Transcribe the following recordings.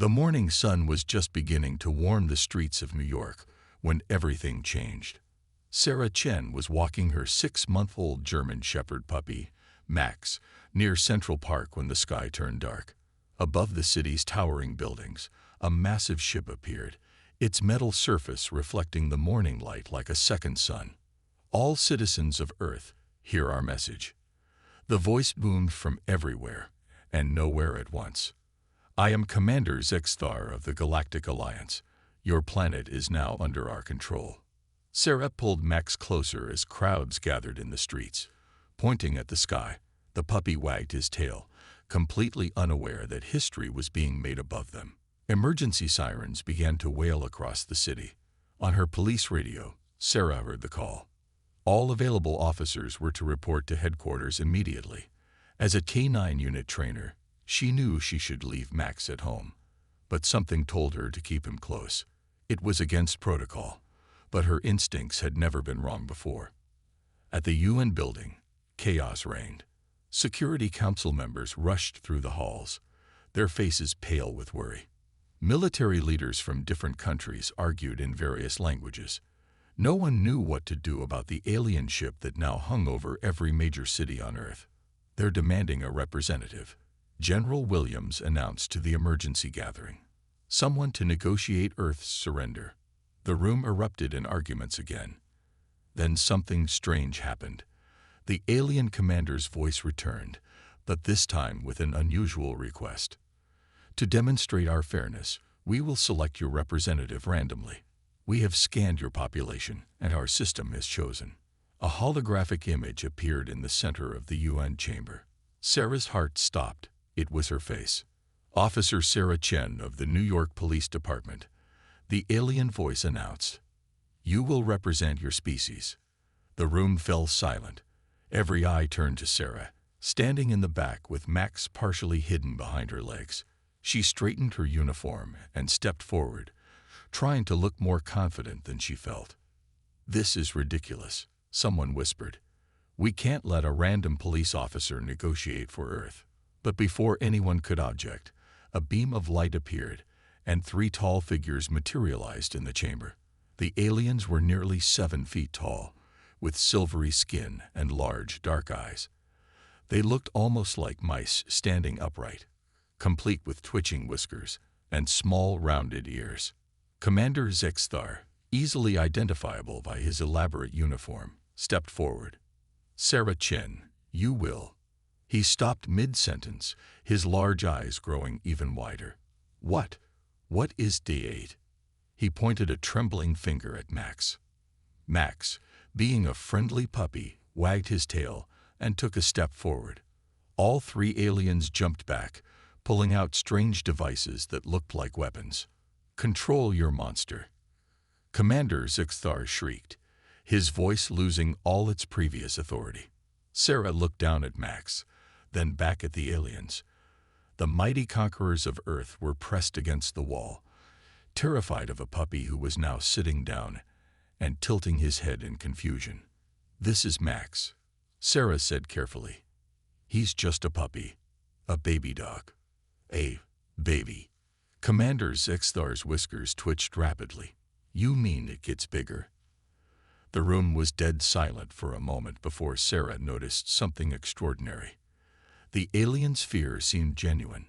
The morning sun was just beginning to warm the streets of New York when everything changed. Sarah Chen was walking her 6-month-old German Shepherd puppy, Max, near Central Park when the sky turned dark. Above the city's towering buildings, a massive ship appeared, its metal surface reflecting the morning light like a second sun. "All citizens of Earth, hear our message." The voice boomed from everywhere and nowhere at once. "I am Commander Zexthar of the Galactic Alliance. Your planet is now under our control." Sarah pulled Max closer as crowds gathered in the streets. Pointing at the sky, the puppy wagged his tail, completely unaware that history was being made above them. Emergency sirens began to wail across the city. On her police radio, Sarah heard the call. All available officers were to report to headquarters immediately. As a K-9 unit trainer, she knew she should leave Max at home. But something told her to keep him close. It was against protocol, but her instincts had never been wrong before. At the UN building, chaos reigned. Security Council members rushed through the halls, their faces pale with worry. Military leaders from different countries argued in various languages. No one knew what to do about the alien ship that now hung over every major city on Earth. They're demanding a representative. General Williams announced to the emergency gathering. Someone to negotiate Earth's surrender. The room erupted in arguments again. Then something strange happened. The alien commander's voice returned, but this time with an unusual request. "To demonstrate our fairness, we will select your representative randomly. We have scanned your population, and our system has chosen." A holographic image appeared in the center of the UN chamber. Sarah's heart stopped. It was her face. "Officer Sarah Chen of the New York Police Department," the alien voice announced. "You will represent your species." The room fell silent. Every eye turned to Sarah, standing in the back with Max partially hidden behind her legs. She straightened her uniform and stepped forward, trying to look more confident than she felt. "This is ridiculous," someone whispered. "We can't let a random police officer negotiate for Earth." But before anyone could object, a beam of light appeared, and 3 tall figures materialized in the chamber. The aliens were nearly 7 feet tall, with silvery skin and large, dark eyes. They looked almost like mice standing upright, complete with twitching whiskers and small, rounded ears. Commander Zexthar, easily identifiable by his elaborate uniform, stepped forward. "Sarah Chen, you will." He stopped mid-sentence, his large eyes growing even wider. What is D8? He pointed a trembling finger at Max. Max, being a friendly puppy, wagged his tail and took a step forward. All 3 aliens jumped back, pulling out strange devices that looked like weapons. "Control your monster." Commander Zexthar shrieked, his voice losing all its previous authority. Sarah looked down at Max, then back at the aliens. The mighty conquerors of Earth were pressed against the wall, terrified of a puppy who was now sitting down and tilting his head in confusion. "This is Max," Sarah said carefully. "He's just a puppy, a baby dog." "A baby." Commander Zexthar's whiskers twitched rapidly. "You mean it gets bigger?" The room was dead silent for a moment before Sarah noticed something extraordinary. The aliens' fear seemed genuine.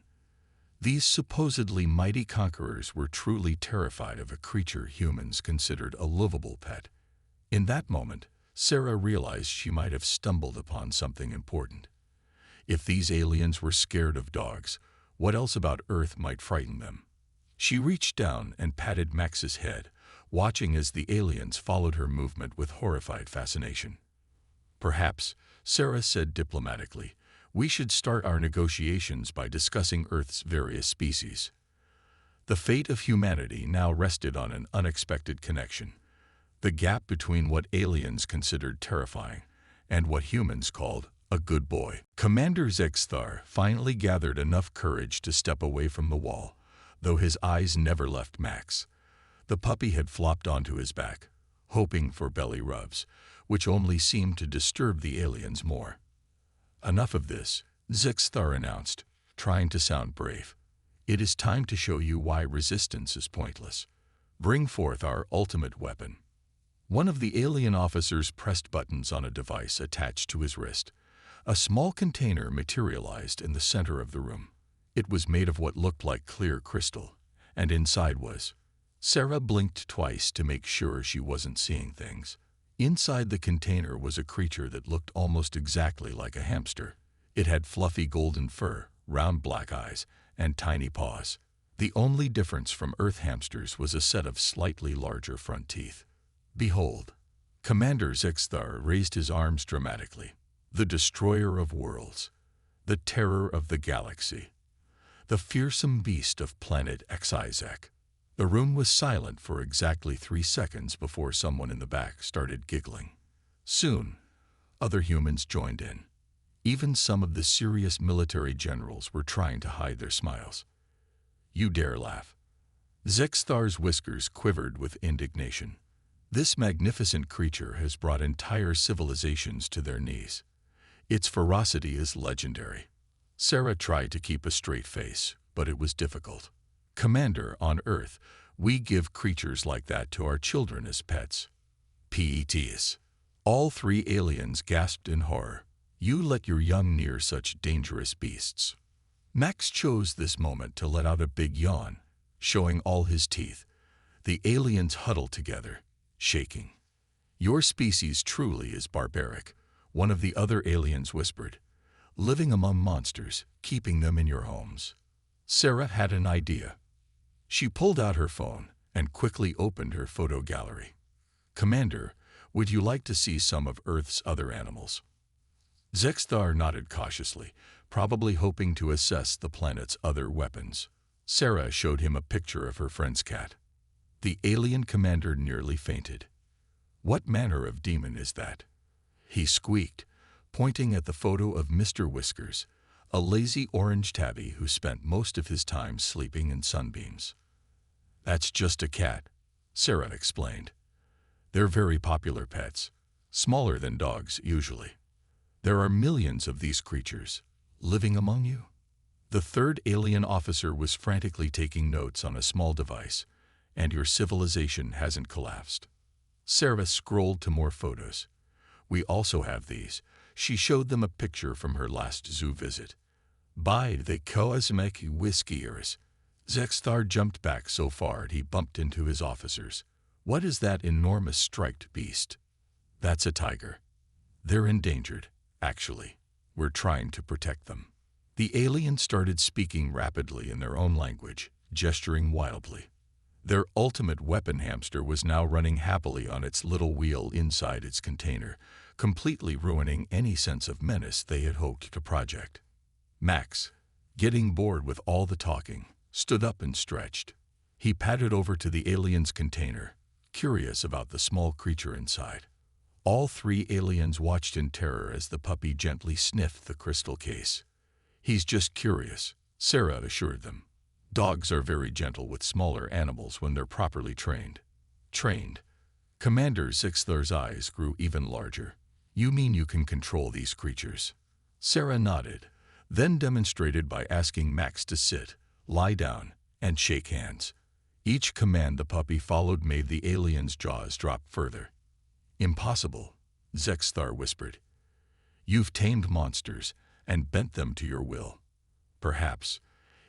These supposedly mighty conquerors were truly terrified of a creature humans considered a lovable pet. In that moment, Sarah realized she might have stumbled upon something important. If these aliens were scared of dogs, what else about Earth might frighten them? She reached down and patted Max's head, watching as the aliens followed her movement with horrified fascination. "Perhaps," Sarah said diplomatically, "we should start our negotiations by discussing Earth's various species." The fate of humanity now rested on an unexpected connection. The gap between what aliens considered terrifying and what humans called a good boy. Commander Zexthar finally gathered enough courage to step away from the wall, though his eyes never left Max. The puppy had flopped onto his back, hoping for belly rubs, which only seemed to disturb the aliens more. "Enough of this," Zexthar announced, trying to sound brave. It is time to show you why resistance is pointless. Bring forth our ultimate weapon. One of the alien officers pressed buttons on a device attached to his wrist. A small container materialized in the center of the room. It was made of what looked like clear crystal, and inside was. Sarah blinked twice to make sure she wasn't seeing things. Inside the container was a creature that looked almost exactly like a hamster. It had fluffy golden fur, round black eyes, and tiny paws. The only difference from Earth hamsters was a set of slightly larger front teeth. Behold! Commander Zexthar raised his arms dramatically. The destroyer of worlds, the terror of the galaxy, the fearsome beast of planet Xizek. The room was silent for exactly 3 seconds before someone in the back started giggling. Soon, other humans joined in. Even some of the serious military generals were trying to hide their smiles. You dare laugh? Zexthar's whiskers quivered with indignation. This magnificent creature has brought entire civilizations to their knees. Its ferocity is legendary. Sarah tried to keep a straight face, but it was difficult. Commander, on Earth, we give creatures like that to our children as pets. Pets. All 3 aliens gasped in horror. You let your young near such dangerous beasts. Max chose this moment to let out a big yawn, showing all his teeth. The aliens huddled together, shaking. Your species truly is barbaric, one of the other aliens whispered. Living among monsters, keeping them in your homes. Sarah had an idea. She pulled out her phone and quickly opened her photo gallery. Commander, would you like to see some of Earth's other animals? Zexthar nodded cautiously, probably hoping to assess the planet's other weapons. Sarah showed him a picture of her friend's cat. The alien commander nearly fainted. What manner of demon is that? He squeaked, pointing at the photo of Mr. Whiskers, a lazy orange tabby who spent most of his time sleeping in sunbeams. That's just a cat, Sarah explained. They're very popular pets, smaller than dogs usually. There are millions of these creatures living among you. The third alien officer was frantically taking notes on a small device, and your civilization hasn't collapsed. Sarah scrolled to more photos. We also have these. She showed them a picture from her last zoo visit. By the cosmic whiskers. Zexthar jumped back so far he bumped into his officers. What is that enormous striped beast? That's a tiger. They're endangered, actually. We're trying to protect them. The aliens started speaking rapidly in their own language, gesturing wildly. Their ultimate weapon hamster was now running happily on its little wheel inside its container, completely ruining any sense of menace they had hoped to project. Max, getting bored with all the talking, stood up and stretched. He padded over to the alien's container, curious about the small creature inside. All 3 aliens watched in terror as the puppy gently sniffed the crystal case. He's just curious, Sarah assured them. Dogs are very gentle with smaller animals when they're properly trained. Trained? Commander Zexthar's eyes grew even larger. You mean you can control these creatures? Sarah nodded, then demonstrated by asking Max to sit, lie down, and shake hands. Each command the puppy followed made the alien's jaws drop further. Impossible, Zexthar whispered. You've tamed monsters and bent them to your will. Perhaps.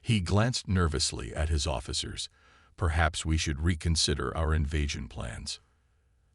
He glanced nervously at his officers. Perhaps we should reconsider our invasion plans.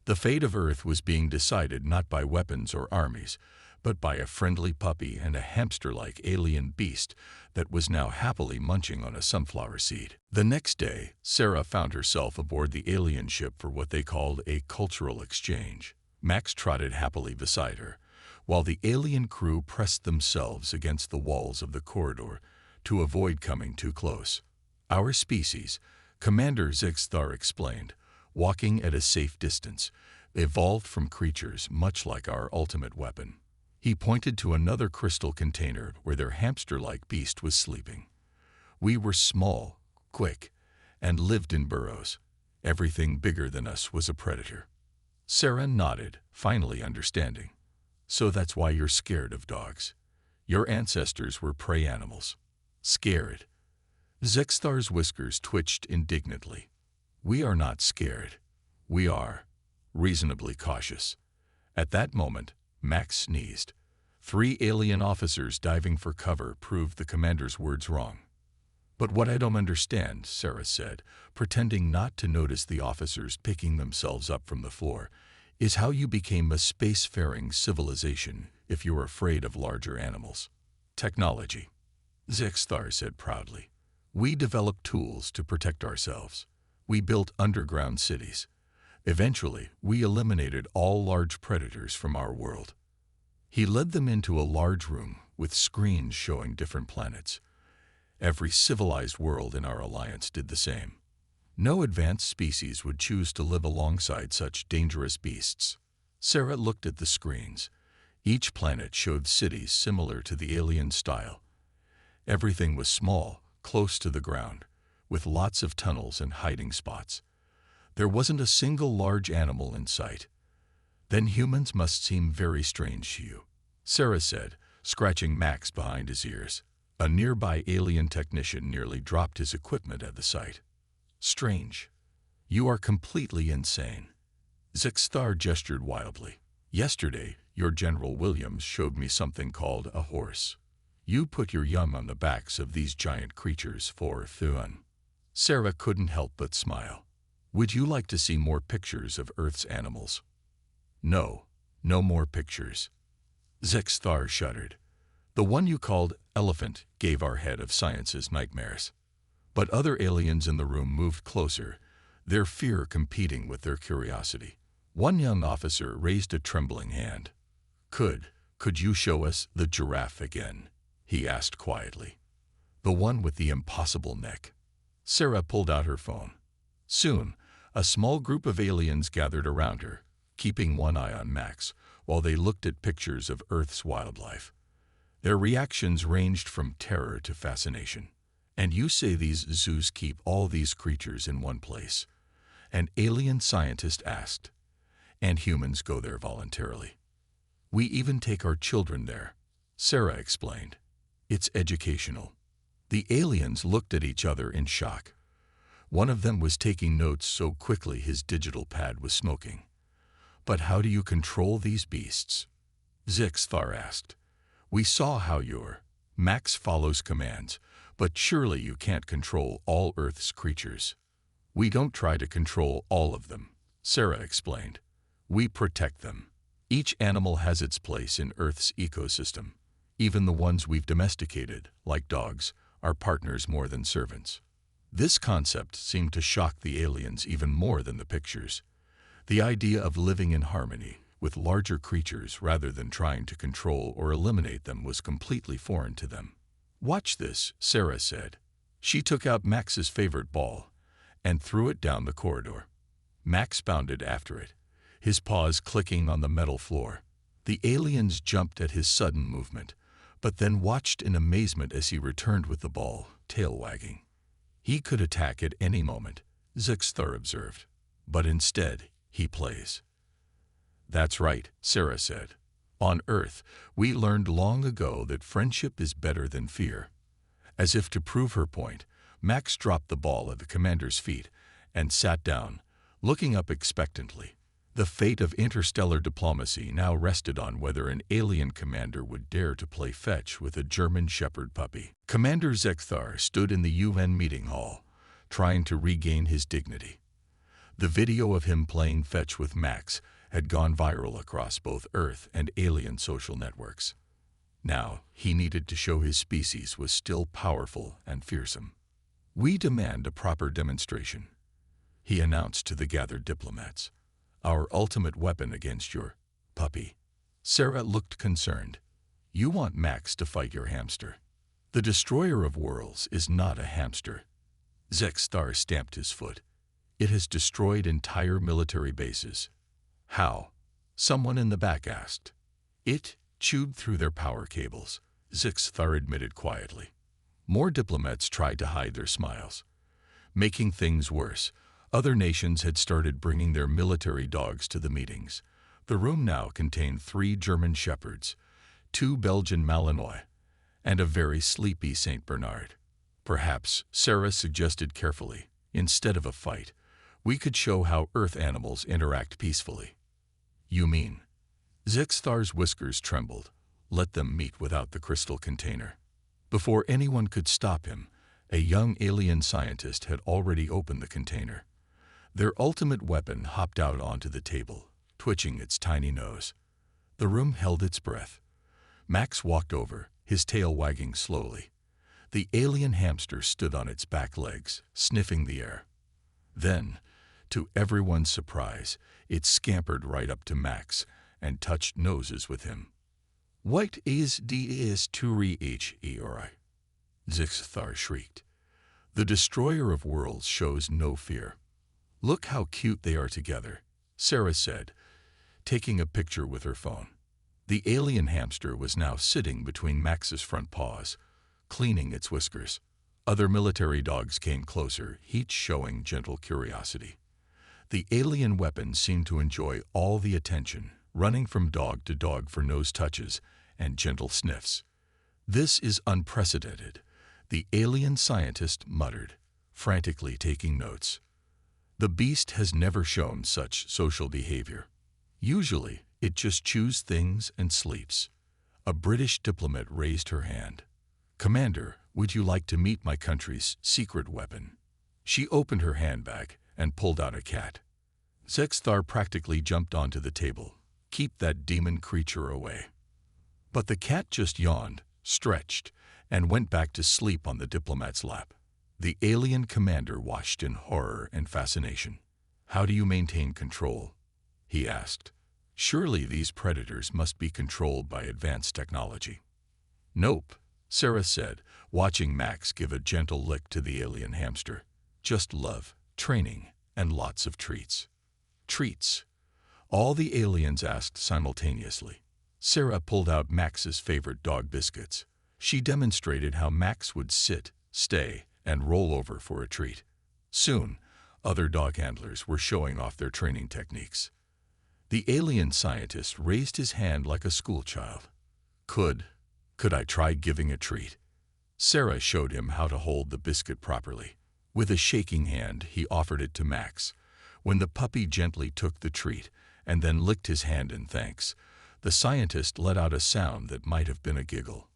The fate of Earth was being decided not by weapons or armies, but by a friendly puppy and a hamster-like alien beast that was now happily munching on a sunflower seed. The next day, Sarah found herself aboard the alien ship for what they called a cultural exchange. Max trotted happily beside her, while the alien crew pressed themselves against the walls of the corridor to avoid coming too close. Our species, Commander Zexthar explained, walking at a safe distance, evolved from creatures much like our ultimate weapon. He pointed to another crystal container where their hamster-like beast was sleeping. We were small, quick, and lived in burrows. Everything bigger than us was a predator. Sarah nodded, finally understanding. So that's why you're scared of dogs. Your ancestors were prey animals. Scared. Zexthar's whiskers twitched indignantly. We are not scared. We are reasonably cautious. At that moment, Max sneezed. 3 alien officers diving for cover proved the commander's words wrong. But what I don't understand, Sarah said, pretending not to notice the officers picking themselves up from the floor, is how you became a spacefaring civilization if you're afraid of larger animals. Technology, Zexthar said proudly. We developed tools to protect ourselves. We built underground cities. Eventually, we eliminated all large predators from our world. He led them into a large room with screens showing different planets. Every civilized world in our alliance did the same. No advanced species would choose to live alongside such dangerous beasts. Sarah looked at the screens. Each planet showed cities similar to the alien style. Everything was small, close to the ground, with lots of tunnels and hiding spots. There wasn't a single large animal in sight. Then humans must seem very strange to you, Sarah said, scratching Max behind his ears. A nearby alien technician nearly dropped his equipment at the sight. Strange. You are completely insane. Zexthar gestured wildly. Yesterday, your General Williams showed me something called a horse. You put your young on the backs of these giant creatures for fun. Sarah couldn't help but smile. Would you like to see more pictures of Earth's animals? No, no more pictures. Zexthar shuddered. The one you called elephant gave our head of sciences nightmares. But other aliens in the room moved closer, their fear competing with their curiosity. One young officer raised a trembling hand. Could you show us the giraffe again? He asked quietly. The one with the impossible neck. Sarah pulled out her phone. Soon, a small group of aliens gathered around her, keeping one eye on Max while they looked at pictures of Earth's wildlife. Their reactions ranged from terror to fascination. And you say these zoos keep all these creatures in one place? An alien scientist asked. And humans go there voluntarily. We even take our children there, Sarah explained. It's educational. The aliens looked at each other in shock. One of them was taking notes so quickly his digital pad was smoking. But how do you control these beasts? Zexthar asked. We saw how Max follows commands, but surely you can't control all Earth's creatures. We don't try to control all of them, Sarah explained. We protect them. Each animal has its place in Earth's ecosystem. Even the ones we've domesticated, like dogs, are partners more than servants. This concept seemed to shock the aliens even more than the pictures. The idea of living in harmony with larger creatures rather than trying to control or eliminate them was completely foreign to them. Watch this, Sarah said. She took out Max's favorite ball and threw it down the corridor. Max bounded after it, his paws clicking on the metal floor. The aliens jumped at his sudden movement, but then watched in amazement as he returned with the ball, tail wagging. He could attack at any moment, Zexthar observed, but instead he plays. That's right, Sarah said. On Earth, we learned long ago that friendship is better than fear. As if to prove her point, Max dropped the ball at the commander's feet and sat down, looking up expectantly. The fate of interstellar diplomacy now rested on whether an alien commander would dare to play fetch with a German shepherd puppy. Commander Zexthar stood in the UN meeting hall, trying to regain his dignity. The video of him playing fetch with Max had gone viral across both Earth and alien social networks. Now, he needed to show his species was still powerful and fearsome. We demand a proper demonstration, he announced to the gathered diplomats. Our ultimate weapon against your puppy. Sarah looked concerned. You want Max to fight your hamster. The destroyer of worlds is not a hamster. Zexthar stamped his foot. It has destroyed entire military bases. How? Someone in the back asked. It chewed through their power cables, Zexthar admitted quietly. More diplomats tried to hide their smiles. Making things worse, other nations had started bringing their military dogs to the meetings. The room now contained 3 German shepherds, 2 Belgian Malinois, and a very sleepy Saint Bernard. Perhaps, Sarah suggested carefully, instead of a fight, we could show how Earth animals interact peacefully. You mean? Zexthar's whiskers trembled. Let them meet without the crystal container. Before anyone could stop him, a young alien scientist had already opened the container. Their ultimate weapon hopped out onto the table, twitching its tiny nose. The room held its breath. Max walked over, his tail wagging slowly. The alien hamster stood on its back legs, sniffing the air. Then, to everyone's surprise, it scampered right up to Max and touched noses with him. "What is this to HFY?" Zixthar shrieked. The destroyer of worlds shows no fear. "Look how cute they are together," Sarah said, taking a picture with her phone. The alien hamster was now sitting between Max's front paws, cleaning its whiskers. Other military dogs came closer, each showing gentle curiosity. The alien weapon seemed to enjoy all the attention, running from dog to dog for nose touches and gentle sniffs. "This is unprecedented," the alien scientist muttered, frantically taking notes. "The beast has never shown such social behavior. Usually, it just chews things and sleeps." A British diplomat raised her hand. "Commander, would you like to meet my country's secret weapon?" She opened her handbag and pulled out a cat. Zexthar practically jumped onto the table. "Keep that demon creature away." But the cat just yawned, stretched, and went back to sleep on the diplomat's lap. The alien commander watched in horror and fascination. "How do you maintain control?" he asked. "Surely these predators must be controlled by advanced technology." "Nope," Sarah said, watching Max give a gentle lick to the alien hamster. "Just love, training, and lots of treats." "Treats?" all the aliens asked simultaneously. Sarah pulled out Max's favorite dog biscuits. She demonstrated how Max would sit, stay, and roll over for a treat. Soon, other dog handlers were showing off their training techniques. The alien scientist raised his hand like a schoolchild. Could I try giving a treat?" Sarah showed him how to hold the biscuit properly. With a shaking hand, he offered it to Max. When the puppy gently took the treat and then licked his hand in thanks, the scientist let out a sound that might have been a giggle.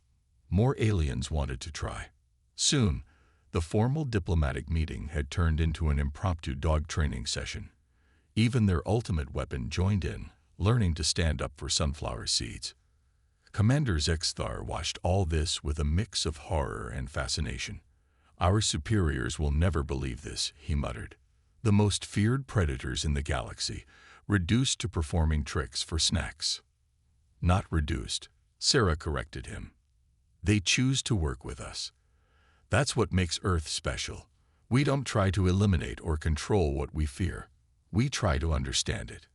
More aliens wanted to try. Soon, the formal diplomatic meeting had turned into an impromptu dog training session. Even their ultimate weapon joined in, learning to stand up for sunflower seeds. Commander Zexthar watched all this with a mix of horror and fascination. "Our superiors will never believe this," he muttered. "The most feared predators in the galaxy, reduced to performing tricks for snacks." "Not reduced," Sarah corrected him. "They choose to work with us. That's what makes Earth special. We don't try to eliminate or control what we fear. We try to understand it."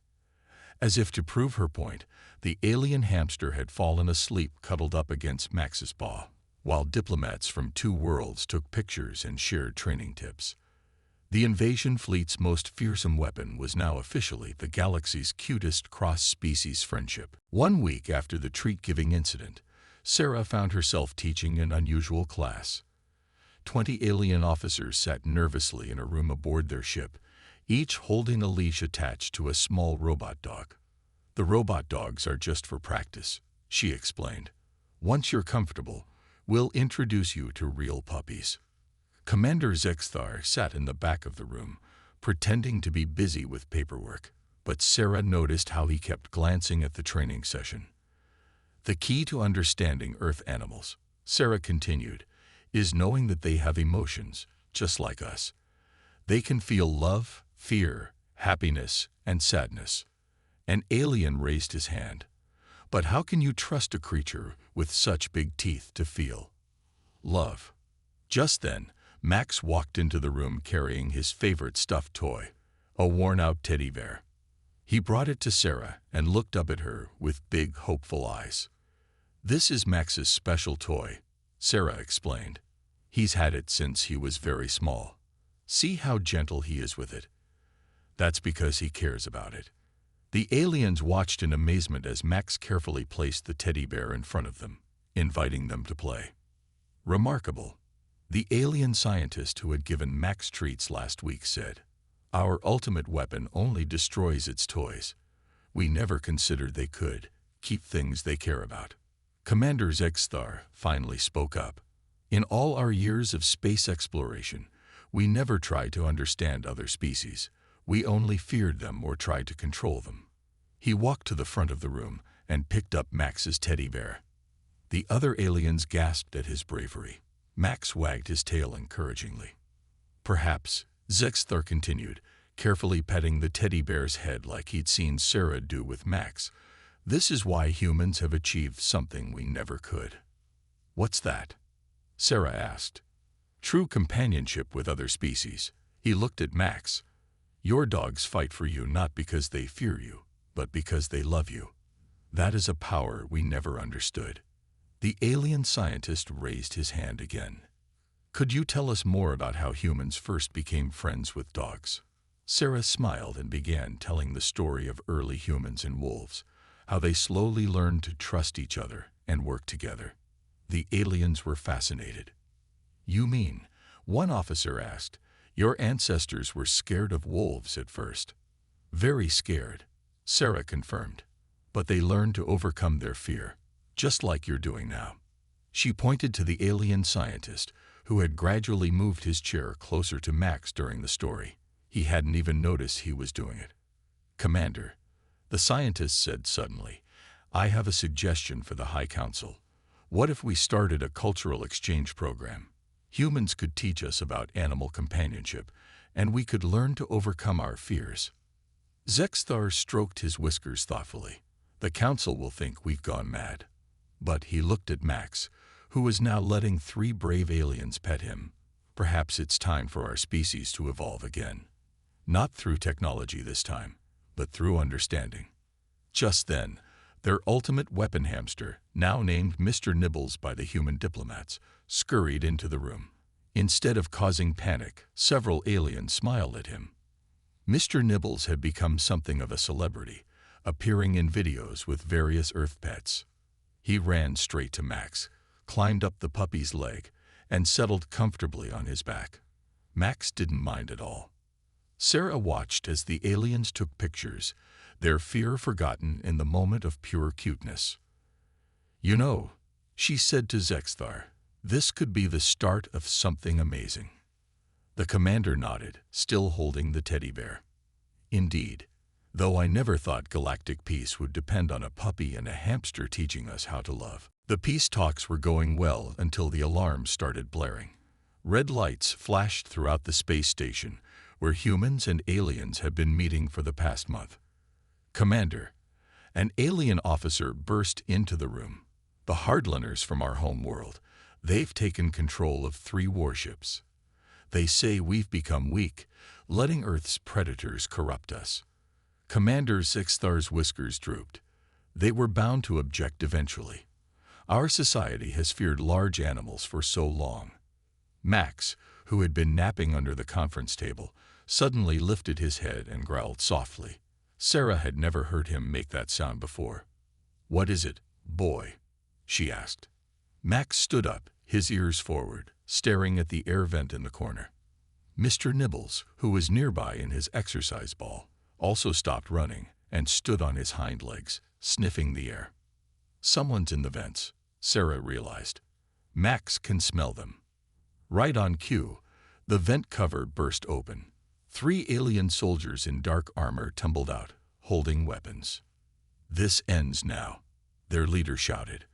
As if to prove her point, the alien hamster had fallen asleep cuddled up against Max's paw, while diplomats from 2 worlds took pictures and shared training tips. The invasion fleet's most fearsome weapon was now officially the galaxy's cutest cross-species friendship. 1 week after the treat-giving incident, Sarah found herself teaching an unusual class. 20 alien officers sat nervously in a room aboard their ship, each holding a leash attached to a small robot dog. "The robot dogs are just for practice," she explained. "Once you're comfortable, we'll introduce you to real puppies." Commander Zexthar sat in the back of the room, pretending to be busy with paperwork, but Sarah noticed how he kept glancing at the training session. "The key to understanding Earth animals," Sarah continued, "is knowing that they have emotions, just like us. They can feel love, fear, happiness, and sadness." An alien raised his hand. "But how can you trust a creature with such big teeth to feel love?" Just then, Max walked into the room carrying his favorite stuffed toy, a worn-out teddy bear. He brought it to Sarah and looked up at her with big, hopeful eyes. "This is Max's special toy," Sarah explained. "He's had it since he was very small. See how gentle he is with it. That's because he cares about it." The aliens watched in amazement as Max carefully placed the teddy bear in front of them, inviting them to play. "Remarkable. The alien scientist who had given Max treats last week said, "Our ultimate weapon only destroys its toys. We never considered they could keep things they care about." Commander Zegthar finally spoke up. "In all our years of space exploration, we never tried to understand other species. We only feared them or tried to control them." He walked to the front of the room and picked up Max's teddy bear. The other aliens gasped at his bravery. Max wagged his tail encouragingly. "Perhaps," Zegthar continued, carefully petting the teddy bear's head like he'd seen Sarah do with Max, "this is why humans have achieved something we never could." "What's that?" Sarah asked. "True companionship with other species." He looked at Max. "Your dogs fight for you not because they fear you, but because they love you. That is a power we never understood." The alien scientist raised his hand again. "Could you tell us more about how humans first became friends with dogs?" Sarah smiled and began telling the story of early humans and wolves, how they slowly learned to trust each other and work together. The aliens were fascinated. "You mean," one officer asked, "your ancestors were scared of wolves at first?" "Very scared," Sarah confirmed. "But they learned to overcome their fear, just like you're doing now." She pointed to the alien scientist, who had gradually moved his chair closer to Max during the story. He hadn't even noticed he was doing it. "Commander," the scientist said suddenly, "I have a suggestion for the High Council. What if we started a cultural exchange program? Humans could teach us about animal companionship, and we could learn to overcome our fears." Zegthar stroked his whiskers thoughtfully. "The council will think we've gone mad." But he looked at Max, who was now letting 3 brave aliens pet him. "Perhaps it's time for our species to evolve again. Not through technology this time, but through understanding." Just then, their ultimate weapon hamster, now named Mr. Nibbles by the human diplomats, scurried into the room. Instead of causing panic, several aliens smiled at him. Mr. Nibbles had become something of a celebrity, appearing in videos with various Earth pets. He ran straight to Max, climbed up the puppy's leg, and settled comfortably on his back. Max didn't mind at all. Sarah watched as the aliens took pictures, their fear forgotten in the moment of pure cuteness. "You know," she said to Zegthar, "this could be the start of something amazing." The commander nodded, still holding the teddy bear. "Indeed. Though I never thought galactic peace would depend on a puppy and a hamster teaching us how to love." The peace talks were going well until the alarms started blaring. Red lights flashed throughout the space station, where humans and aliens had been meeting for the past month. "Commander," an alien officer burst into the room. "The hardliners from our home world, they've taken control of 3 warships. They say we've become weak, letting Earth's predators corrupt us." Commander Zegthar's whiskers drooped. They were bound to object eventually. Our society has feared large animals for so long. Max, who had been napping under the conference table, suddenly lifted his head and growled softly. Sarah had never heard him make that sound before. "What is it, boy?" she asked. Max stood up, his ears forward, staring at the air vent in the corner. Mr. Nibbles, who was nearby in his exercise ball, also stopped running and stood on his hind legs, sniffing the air. "Someone's in the vents," Sarah realized. "Max can smell them." Right on cue, the vent cover burst open. 3 alien soldiers in dark armor tumbled out, holding weapons. "This ends now," their leader shouted.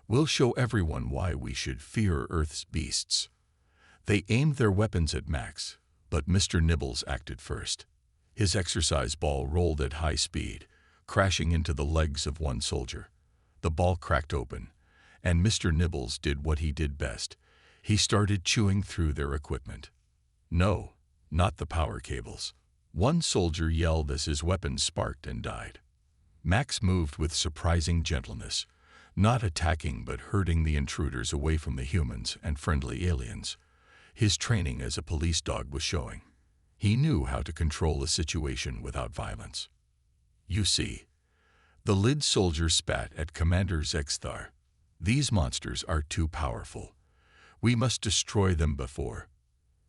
"We'll show everyone why we should fear Earth's beasts." They aimed their weapons at Max, but Mr. Nibbles acted first. His exercise ball rolled at high speed, crashing into the legs of one soldier. The ball cracked open, and Mr. Nibbles did what he did best. He started chewing through their equipment. "No, not the power cables." One soldier yelled as his weapon sparked and died. Max moved with surprising gentleness, not attacking but herding the intruders away from the humans and friendly aliens. His training as a police dog was showing. He knew how to control a situation without violence. "You see," the lead soldier spat at Commander Zegthar, "these monsters are too powerful. We must destroy them before.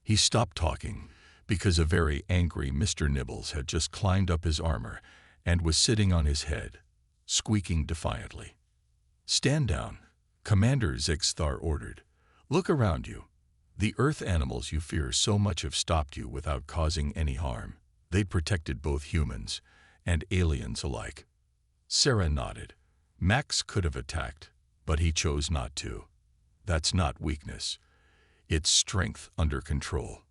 He stopped talking because a very angry Mr. Nibbles had just climbed up his armor and was sitting on his head, squeaking defiantly. "Stand down," Commander Zixthar ordered. "Look around you. The earth animals you fear so much have stopped you without causing any harm. They protected both humans and aliens alike." Sarah nodded. Max could have attacked, but he chose not to. That's not weakness. It's strength under control.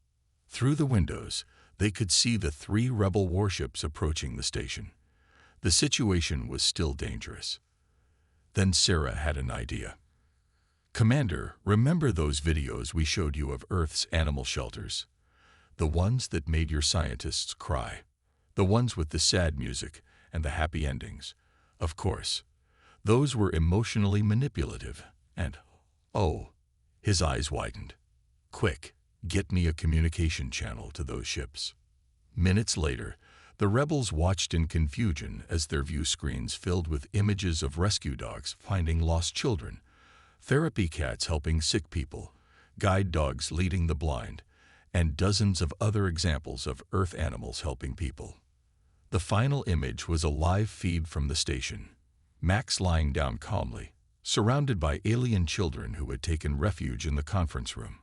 Through the windows, they could see the 3 rebel warships approaching the station. The situation was still dangerous. Then Sarah had an idea. "Commander, remember those videos we showed you of Earth's animal shelters? The ones that made your scientists cry. The ones with the sad music and the happy endings. Of course, those were emotionally manipulative and, oh," his eyes widened. "Quick, get me a communication channel to those ships." Minutes later, the rebels watched in confusion as their view screens filled with images of rescue dogs finding lost children, therapy cats helping sick people, guide dogs leading the blind, and dozens of other examples of Earth animals helping people. The final image was a live feed from the station. Max lying down calmly, surrounded by alien children who had taken refuge in the conference room,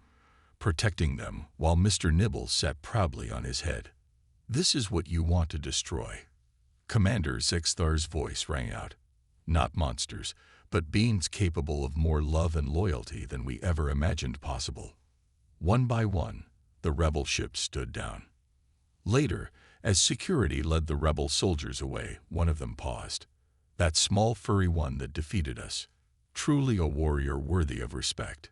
protecting them while Mr. Nibbles sat proudly on his head. "This is what you want to destroy." Commander Zixthar's voice rang out. "Not monsters, but beings capable of more love and loyalty than we ever imagined possible." One by one, the rebel ships stood down. Later, as security led the rebel soldiers away, one of them paused. "That small furry one that defeated us. Truly a warrior worthy of respect."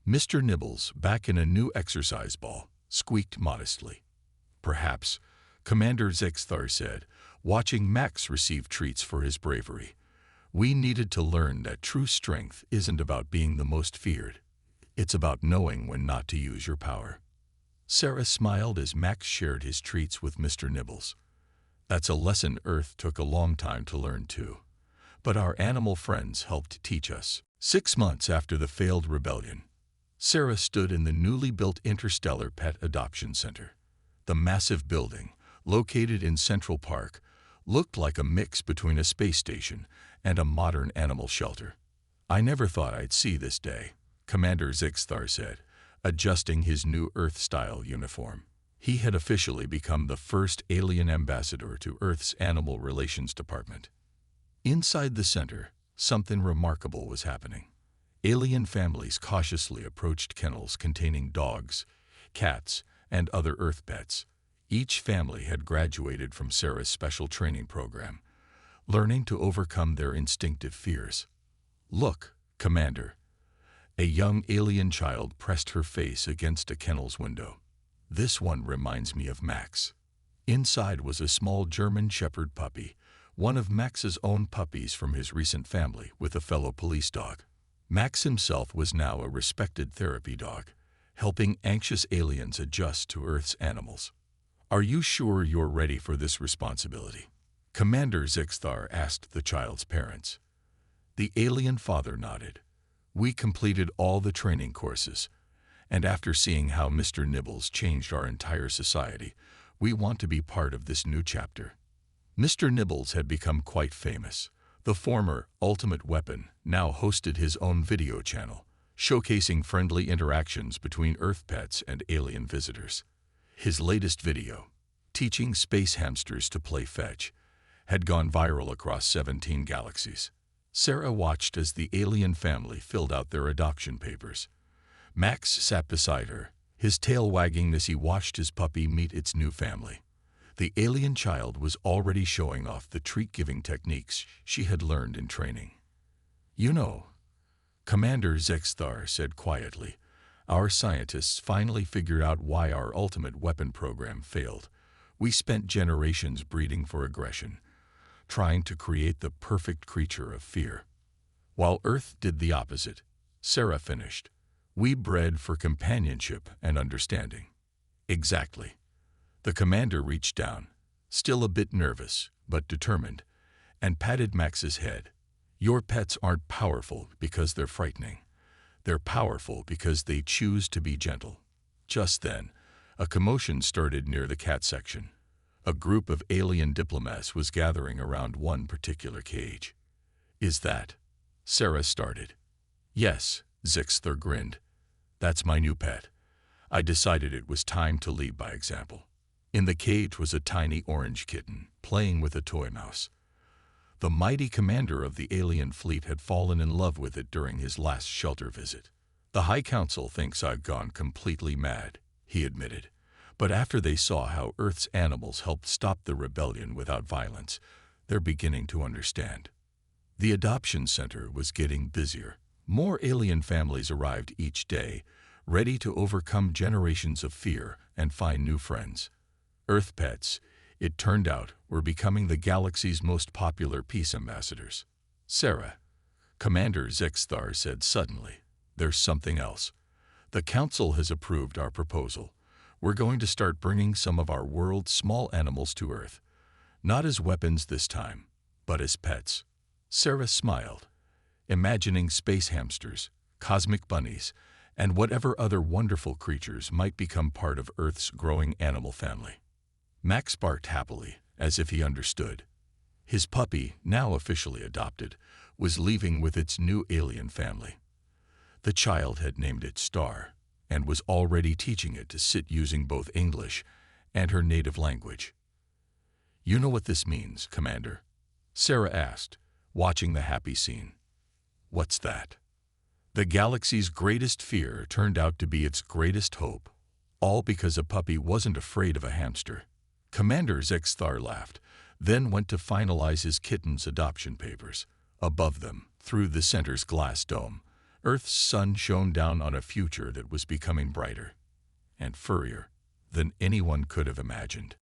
Mr. Nibbles, back in a new exercise ball, squeaked modestly. "Perhaps," Commander Zixthar said, watching Max receive treats for his bravery. "We needed to learn that true strength isn't about being the most feared. It's about knowing when not to use your power." Sarah smiled as Max shared his treats with Mr. Nibbles. "That's a lesson Earth took a long time to learn too. But our animal friends helped teach us." 6 months after the failed rebellion, Sarah stood in the newly built Interstellar Pet Adoption Center. The massive building, located in Central Park, looked like a mix between a space station and a modern animal shelter. "I never thought I'd see this day," Commander Zixthar said, adjusting his new Earth-style uniform. He had officially become the first alien ambassador to Earth's Animal Relations Department. Inside the center, something remarkable was happening. Alien families cautiously approached kennels containing dogs, cats, and other Earth pets. Each family had graduated from Sarah's special training program, learning to overcome their instinctive fears. "Look, Commander." A young alien child pressed her face against a kennel's window. "This one reminds me of Max." Inside was a small German Shepherd puppy, one of Max's own puppies from his recent family with a fellow police dog. Max himself was now a respected therapy dog, helping anxious aliens adjust to Earth's animals. "Are you sure you're ready for this responsibility?" Commander Zixthar asked the child's parents. The alien father nodded. "We completed all the training courses, and after seeing how Mr. Nibbles changed our entire society, we want to be part of this new chapter." Mr. Nibbles had become quite famous. The former Ultimate Weapon now hosted his own video channel, showcasing friendly interactions between Earth pets and alien visitors. His latest video, teaching space hamsters to play fetch, had gone viral across 17 galaxies. Sarah watched as the alien family filled out their adoption papers. Max sat beside her, his tail wagging as he watched his puppy meet its new family. The alien child was already showing off the treat-giving techniques she had learned in training. "You know," Commander Zixthar said quietly, "our scientists finally figured out why our ultimate weapon program failed. We spent generations breeding for aggression, trying to create the perfect creature of fear. While Earth did the opposite," Sarah finished. "We bred for companionship and understanding." "Exactly." The commander reached down, still a bit nervous, but determined, and patted Max's head. "Your pets aren't powerful because they're frightening. They're powerful because they choose to be gentle. Just then, a commotion started near the cat section. A group of alien diplomats was gathering around one particular cage. "Is that?" Sarah started. "Yes," Zixthor grinned. "That's my new pet. I decided it was time to lead by example." In the cage was a tiny orange kitten, playing with a toy mouse. The mighty commander of the alien fleet had fallen in love with it during his last shelter visit. "The High Council thinks I've gone completely mad," he admitted. "But after they saw how Earth's animals helped stop the rebellion without violence, they're beginning to understand." The adoption center was getting busier. More alien families arrived each day, ready to overcome generations of fear and find new friends. Earth pets, it turned out, were becoming the galaxy's most popular peace ambassadors. "Sarah," Commander Zixthar said suddenly, "there's something else. The Council has approved our proposal. We're going to start bringing some of our world's small animals to Earth. Not as weapons this time, but as pets." Sarah smiled, imagining space hamsters, cosmic bunnies, and whatever other wonderful creatures might become part of Earth's growing animal family. Max barked happily, as if he understood. His puppy, now officially adopted, was leaving with its new alien family. The child had named it Star, and was already teaching it to sit using both English and her native language. "You know what this means, Commander?" Sarah asked, watching the happy scene. "What's that?" "The galaxy's greatest fear turned out to be its greatest hope, all because a puppy wasn't afraid of a hamster." Commander Zixthar laughed, then went to finalize his kitten's adoption papers. Above them, through the center's glass dome, Earth's sun shone down on a future that was becoming brighter and furrier than anyone could have imagined.